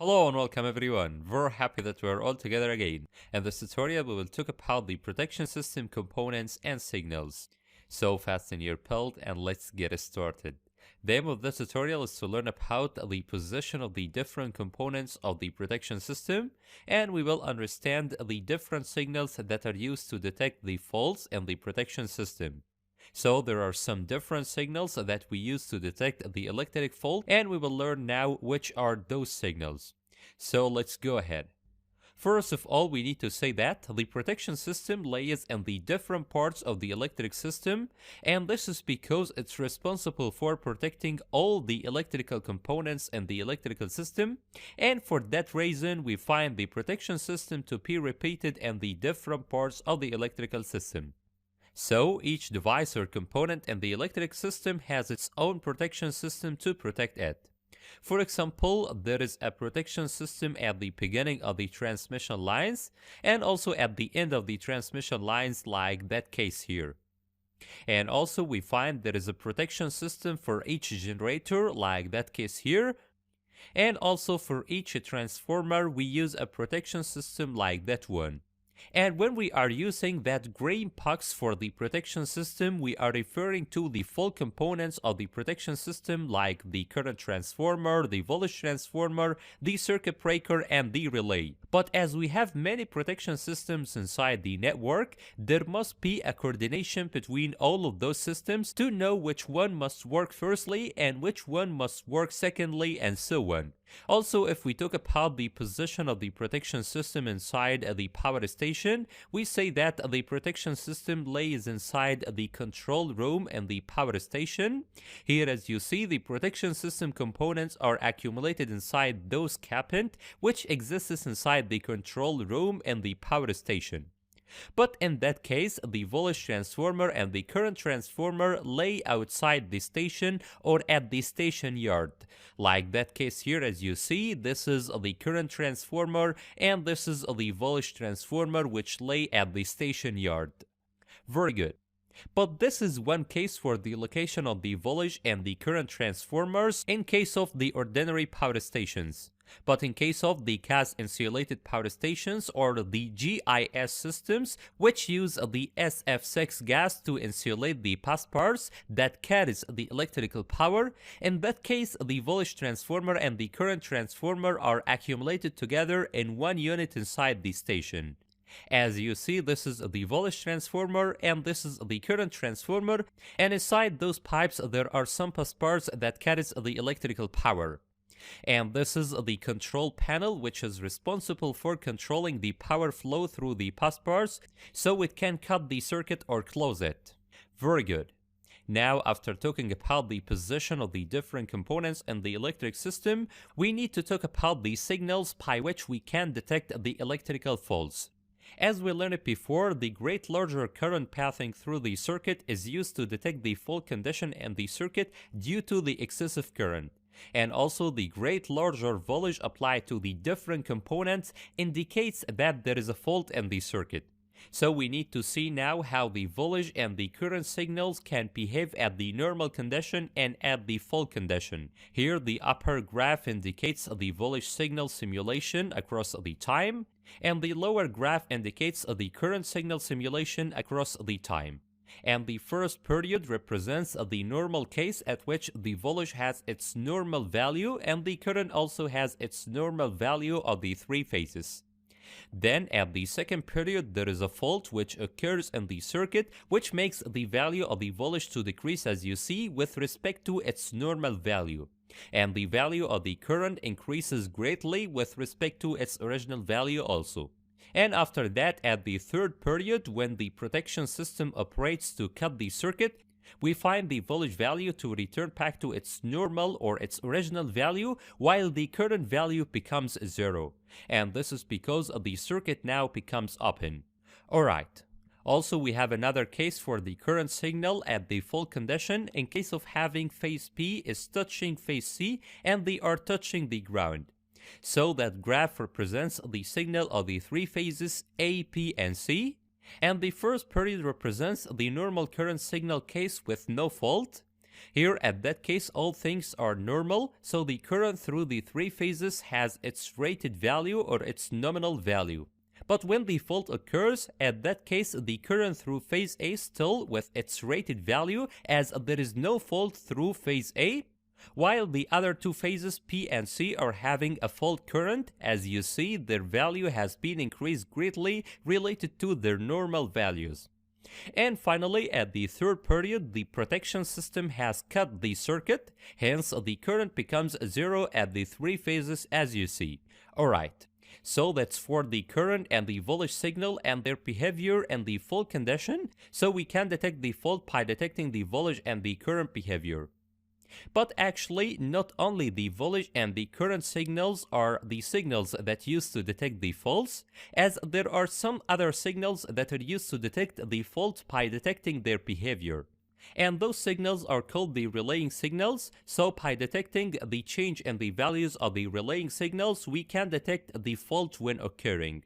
Hello and welcome everyone. We're happy that we're all together again. In this tutorial we will talk about the protection system components and signals. So fasten your belt and let's get started. The aim of this tutorial is to learn about the position of the different components of the protection system, and we will understand the different signals that are used to detect the faults in the protection system. So there are some different signals that we use to detect the electric fault, and we will learn now which are those signals. So let's go ahead. First of all, we need to say that the protection system lays in the different parts of the electric system, and this is because it's responsible for protecting all the electrical components in the electrical system, and for that reason we find the protection system to be repeated in the different parts of the electrical system. So each device or component in the electric system has its own protection system to protect it. For example, there is a protection system at the beginning of the transmission lines and also at the end of the transmission lines, like that case here. And also we find there is a protection system for each generator, like that case here. And also for each transformer we use a protection system like that one. And when we are using that green box for the protection system, we are referring to the full components of the protection system, like the current transformer, the voltage transformer, the circuit breaker, and the relay. But as we have many protection systems inside the network, there must be a coordination between all of those systems to know which one must work firstly and which one must work secondly, and so on. Also, if we talk about the position of the protection system inside the power station, we say that the protection system lays inside the control room in the power station. Here, as you see, the protection system components are accumulated inside those cabinet, which exists inside the control room in the power station. But in that case, the voltage transformer and the current transformer lay outside the station or at the station yard. Like that case here, as you see, this is the current transformer and this is the voltage transformer, which lay at the station yard. Very good. But this is one case for the location of the voltage and the current transformers in case of the ordinary power stations. But in case of the gas insulated power stations or the GIS systems, which use the SF6 gas to insulate the busbars that carries the electrical power, in that case the voltage transformer and the current transformer are accumulated together in one unit inside the station. As you see, this is the voltage transformer and this is the current transformer, and inside those pipes there are some busbars that carries the electrical power. And this is the control panel, which is responsible for controlling the power flow through the busbars so it can cut the circuit or close it. Very good. Now, after talking about the position of the different components in the electric system, we need to talk about the signals by which we can detect the electrical faults. As we learned before, the great larger current passing through the circuit is used to detect the fault condition in the circuit due to the excessive current. And also the great larger voltage applied to the different components indicates that there is a fault in the circuit. So we need to see now how the voltage and the current signals can behave at the normal condition and at the fault condition. Here the upper graph indicates the voltage signal simulation across the time, and the lower graph indicates the current signal simulation across the time. And the first period represents the normal case at which the voltage has its normal value and the current also has its normal value of the three phases. Then at the second period there is a fault which occurs in the circuit, which makes the value of the voltage to decrease, as you see, with respect to its normal value. And the value of the current increases greatly with respect to its original value also. And after that, at the third period, when the protection system operates to cut the circuit, we find the voltage value to return back to its normal or its original value, while the current value becomes zero. And this is because the circuit now becomes open. Alright. Also, we have another case for the current signal at the fault condition in case of having phase P is touching phase C and they are touching the ground. So that graph represents the signal of the three phases A, P, and C, and the first period represents the normal current signal case with no fault, Here at that case all things are normal, so the current through the three phases has its rated value or its nominal value. But when the fault occurs, at that case the current through phase A still with its rated value as there is no fault through phase A, while the other two phases P and C are having a fault current. As you see, their value has been increased greatly related to their normal values. And finally, at the third period, the protection system has cut the circuit, hence the current becomes zero at the three phases as you see. Alright, so that's for the current and the voltage signal and their behavior and the fault condition, so we can detect the fault by detecting the voltage and the current behavior. But actually, not only the voltage and the current signals are the signals that used to detect the faults, as there are some other signals that are used to detect the fault by detecting their behavior. And those signals are called the relaying signals, so by detecting the change in the values of the relaying signals, we can detect the fault when occurring.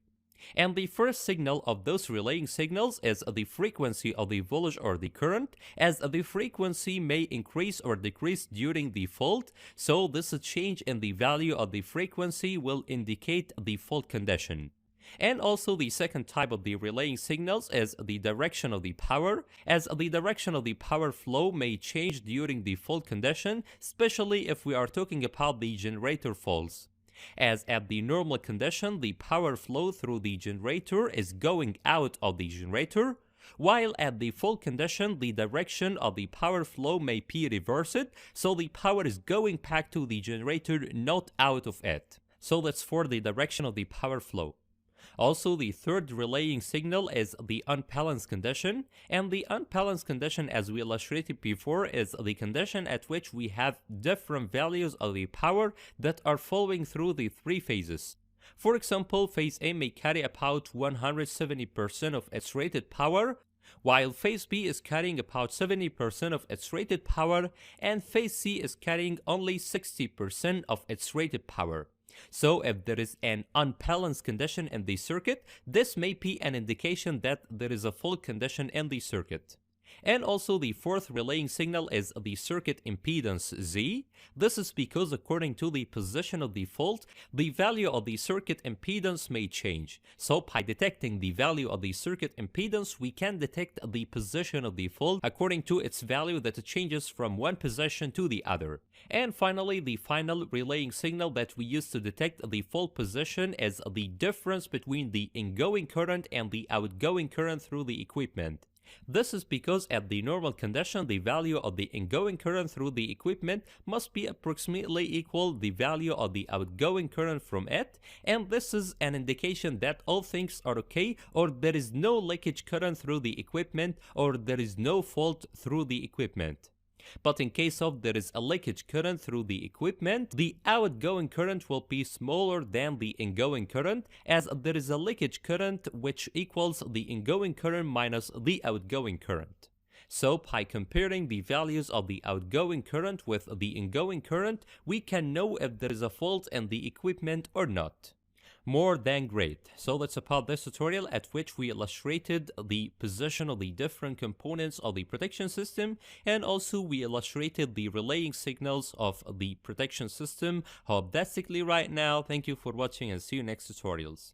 And the first signal of those relaying signals is the frequency of the voltage or the current, as the frequency may increase or decrease during the fault, so this change in the value of the frequency will indicate the fault condition. And also the second type of the relaying signals is the direction of the power, as the direction of the power flow may change during the fault condition, especially if we are talking about the generator faults. As at the normal condition, the power flow through the generator is going out of the generator, while at the fault condition, the direction of the power flow may be reversed, so the power is going back to the generator, not out of it. So that's for the direction of the power flow. Also, the third relaying signal is the unbalanced condition, and the unbalanced condition, as we illustrated before, is the condition at which we have different values of the power that are flowing through the three phases. For example, phase A may carry about 170% of its rated power, while phase B is carrying about 70% of its rated power, and phase C is carrying only 60% of its rated power. So if there is an unbalanced condition in the circuit, this may be an indication that there is a fault condition in the circuit. And also the fourth relaying signal is the circuit impedance Z. This is because according to the position of the fault, the value of the circuit impedance may change. So by detecting the value of the circuit impedance, we can detect the position of the fault according to its value that changes from one position to the other. And finally, the final relaying signal that we use to detect the fault position is the difference between the ingoing current and the outgoing current through the equipment. This is because at the normal condition, the value of the ingoing current through the equipment must be approximately equal the value of the outgoing current from it, and this is an indication that all things are okay, or there is no leakage current through the equipment, or there is no fault through the equipment. But in case of there is a leakage current through the equipment, the outgoing current will be smaller than the ingoing current, as there is a leakage current which equals the ingoing current minus the outgoing current. So by comparing the values of the outgoing current with the ingoing current, we can know if there is a fault in the equipment or not. More than great. So that's about this tutorial at which we illustrated the position of the different components of the protection system, and also we illustrated the relaying signals of the protection system. Hope that's it right now. Thank you for watching and see you next tutorials.